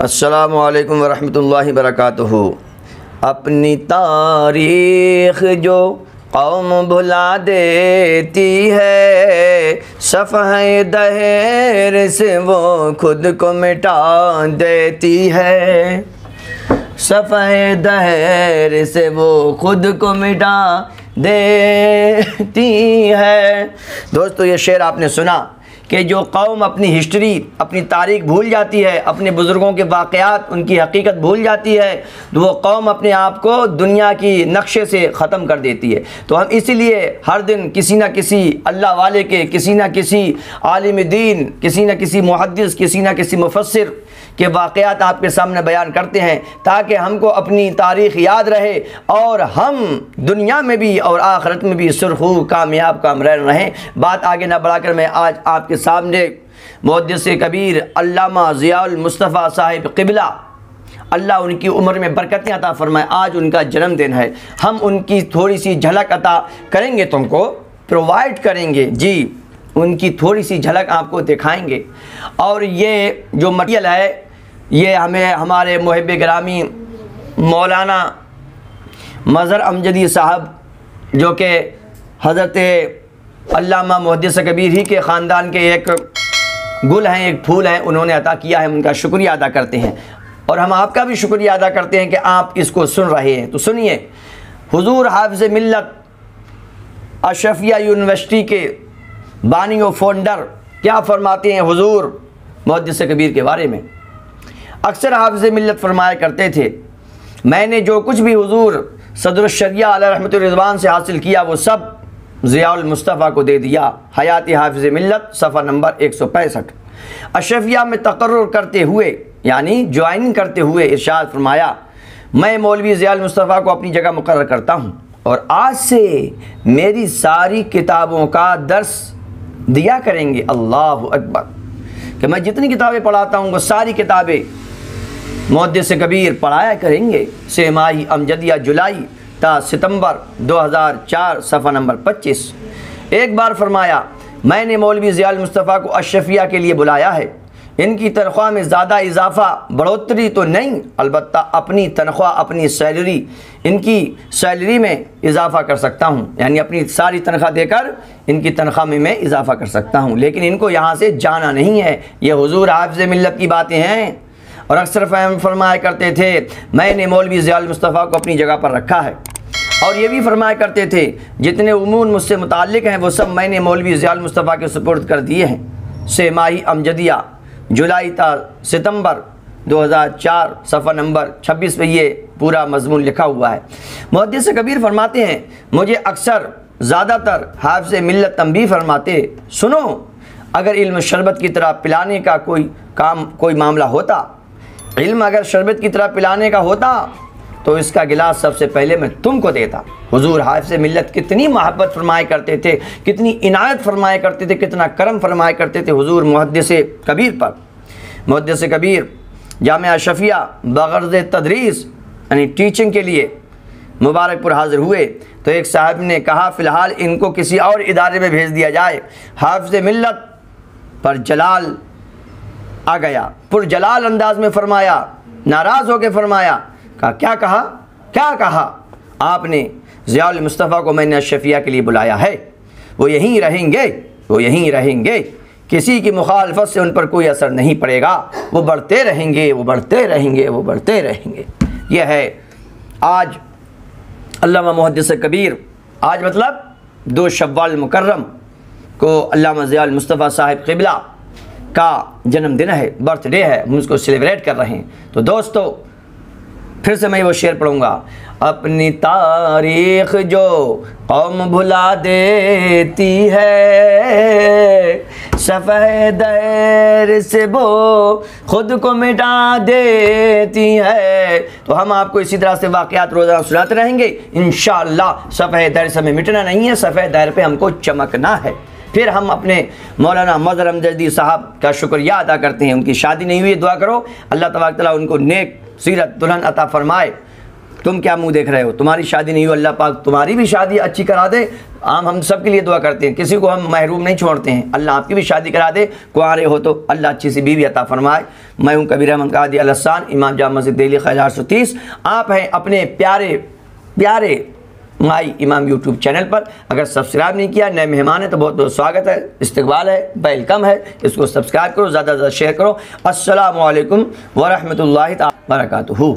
अस्सलामु अलैकुम वरहमतुल्लाहि वबरकातुहू। अपनी तारीख़ जो कौम भुला देती है, सफ़हे दहर से वो खुद को मिटा देती है। सफ़हे दहर से वो खुद को मिटा देती है। दोस्तों, ये शेर आपने सुना कि जो कौम अपनी हिस्ट्री, अपनी तारीख़ भूल जाती है, अपने बुज़ुर्गों के वाक़यात, उनकी हकीकत भूल जाती है, तो वो कौम अपने आप को दुनिया की नक्शे से ख़त्म कर देती है। तो हम इसीलिए हर दिन किसी न किसी अल्लाह वाले के, किसी न किसी आलिम दीन, किसी न किसी मुहद्दिस, किसी न किसी मुफस्सिर के वाक़यात आपके सामने बयान करते हैं, ताकि हमको अपनी तारीख़ याद रहे और हम दुनिया में भी और आखिरत में भी सुरखू कामयाब कामरान रहें। बात आगे ना बढ़ाकर मैं आज आपके सामने मुहद्दिस कबीर अल्लामा ज़ियाउल मुस्तफ़ा साहिब क़िबला, अल्लाह उनकी उम्र में बरकतें अता फरमाए, आज उनका जन्मदिन है। हम उनकी थोड़ी सी झलक अता करेंगे, तुमको प्रोवाइड करेंगे जी, उनकी थोड़ी सी झलक आपको दिखाएंगे। और ये जो मटीरियल है, ये हमें हमारे मुहिब गिरामी मौलाना मज़हर अमजदी साहब, जो कि हज़रत अल्लामा मुहद्दिस कबीर ही के ख़ानदान के एक गुल हैं, एक फूल हैं, उन्होंने अता किया है। उनका शुक्रिया अदा करते हैं और हम आपका भी शुक्रिया अदा करते हैं कि आप इसको सुन रहे हैं। तो सुनिए, हुज़ूर हाफ़िज़ मिल्लत अशरफिया यूनिवर्सिटी के बानी व फाउंडर क्या फ़रमाते हैं हुज़ूर मुहद्दिस कबीर के बारे में। अक्सर हाफ़िज़ मिल्लत फ़रमाया करते थे, मैंने जो कुछ भी हुज़ूर सदरुल शरिया अलैहि रहमतुर रिज़वान से हासिल किया वो सब ज़ियाउल मुस्तफ़ा को दे दिया। हयात हाफ़िज़ मिल्लत सफ़ा नंबर 165। अशरफिया में तक़र्रुर करते हुए, यानी ज्वाइनिंग करते हुए, इरशाद फरमाया, मैं मौलवी ज़ियाउल मुस्तफ़ा को अपनी जगह मुक़र्रर करता हूँ और आज से मेरी सारी किताबों का दर्स दिया करेंगे। अल्लाहु अकबर। कि मैं जितनी किताबें पढ़ाता हूँ वो सारी किताबें मुहद्दिस कबीर पढ़ाया करेंगे। सेमाही अमजदिया जुलाई ता सितंबर 2004 सफ़ा नंबर 25। एक बार फरमाया, मैंने मौलवी ज़ियाउल मुस्तफ़ा को अशरफिया के लिए बुलाया है। इनकी तनख्वाह में ज़्यादा इजाफ़ा बढ़ोतरी तो नहीं, अलबत्ता अपनी तनख्वाह, अपनी सैलरी, इनकी सैलरी में इजाफ़ा कर सकता हूँ, यानी अपनी सारी तनख्वाह देकर इनकी तनख्वाह में मैं इजाफ़ा कर सकता हूँ, लेकिन इनको यहाँ से जाना नहीं है। ये हुज़ूर हाफ़िज़ मिल्लत की बातें हैं। और अक्सर फरमाया करते थे, मैंने मौलवी ज़ियाउल मुस्तफ़ा को अपनी जगह पर रखा है। और ये भी फरमाया करते थे, जितने उमूर मुझसे मुताल्लिक़ हैं वो सब मैंने मौलवी ज़ियाउल मुस्तफ़ा के सुपुर्द कर दिए हैं। सेमाही अमजदिया जुलाई ता सितंबर 2004 सफ़ा नंबर 26 पे ये पूरा मज़मून लिखा हुआ है। मुहद्दिस कबीर फरमाते हैं, मुझे अक्सर ज़्यादातर हाफ़िज़ मिल्लत तंबीह फरमाते, सुनो, अगर इल्म शरबत की तरह पिलाने का कोई मामला होता, इल्म अगर शरबत की तरह पिलाने का होता तो इसका गिलास सबसे पहले मैं तुमको देता। हुज़ूर हाफ़िज़ मिल्लत कितनी मोहब्बत फरमाया करते थे, कितनी इनायत फरमाया करते थे, कितना करम फरमाया करते थे हुज़ूर मुहद्दिस कबीर पर। मुहद्दिस कबीर जामिया अशरफिया बग़र्ज़ तदरीस, यानी टीचिंग के लिए मुबारकपुर हाज़िर हुए तो एक साहब ने कहा, फ़िलहाल इनको किसी और इदारे में भेज दिया जाए। हाफ़िज़ मिल्लत पर जलाल आ गया, पुरजलाल अंदाज में फरमाया, नाराज़ होकर फरमाया, क्या कहा आपने? ज़ियाउल मुस्तफ़ा को मैंने अशरफिया के लिए बुलाया है, वो यहीं रहेंगे, किसी की मुखालफत से उन पर कोई असर नहीं पड़ेगा, वो बढ़ते रहेंगे। यह है आज अल्लामा मुहद्दिस कबीर, आज मतलब 2 शव्वाल मुकर्रम को अल्लामा ज़ियाउल मुस्तफ़ा साहिब क़िबला का जन्मदिन है, बर्थडे है, हम उसको सेलिब्रेट कर रहे हैं। तो दोस्तों, फिर से मैं वो शेर पढ़ूँगा, अपनी तारीख़ जो कौम भुला देती है, सफ़हे दहर से वो खुद को मिटा देती है। तो हम आपको इसी तरह से वाक़यात रोज़ाना सुनाते रहेंगे इंशाअल्लाह। सफ़हे दहर से हमें मिटना नहीं है, सफ़हे दहर पे हमको चमकना है। फिर हम अपने मौलाना मज़हर अमजदी साहब का शुक्रिया अदा करते हैं। उनकी शादी नहीं हुई, दुआ करो अल्लाह तबारक तआला उनको नेक सीरत दुल्हन अता फ़रमाए। तुम क्या मुंह देख रहे हो, तुम्हारी शादी नहीं हो, अल्लाह पाक तुम्हारी भी शादी अच्छी करा दे। हम सब के लिए दुआ करते हैं, किसी को हम महरूम नहीं छोड़ते हैं। अल्लाह आपकी भी शादी करा दे, कुंवारे हो तो अल्लाह अच्छी सी बीवी अता फरमाए। मैं हूँ कबीर अहमद कादी अल हसन, इमाम जामा मस्जिद दिल्ली ख़ैर 830। आप हैं अपने प्यारे प्यारे माई इमाम यूट्यूब चैनल पर। अगर सब्सक्राइब नहीं किया, नए मेहमान है तो बहुत बहुत स्वागत है, इस्तकबाल है, वेलकम है। इसको सब्सक्राइब करो, ज़्यादा से ज़्यादा शेयर करो। अस्सलामु अलैकुम व रहमतुल्लाहि तआला व बरकातुहू।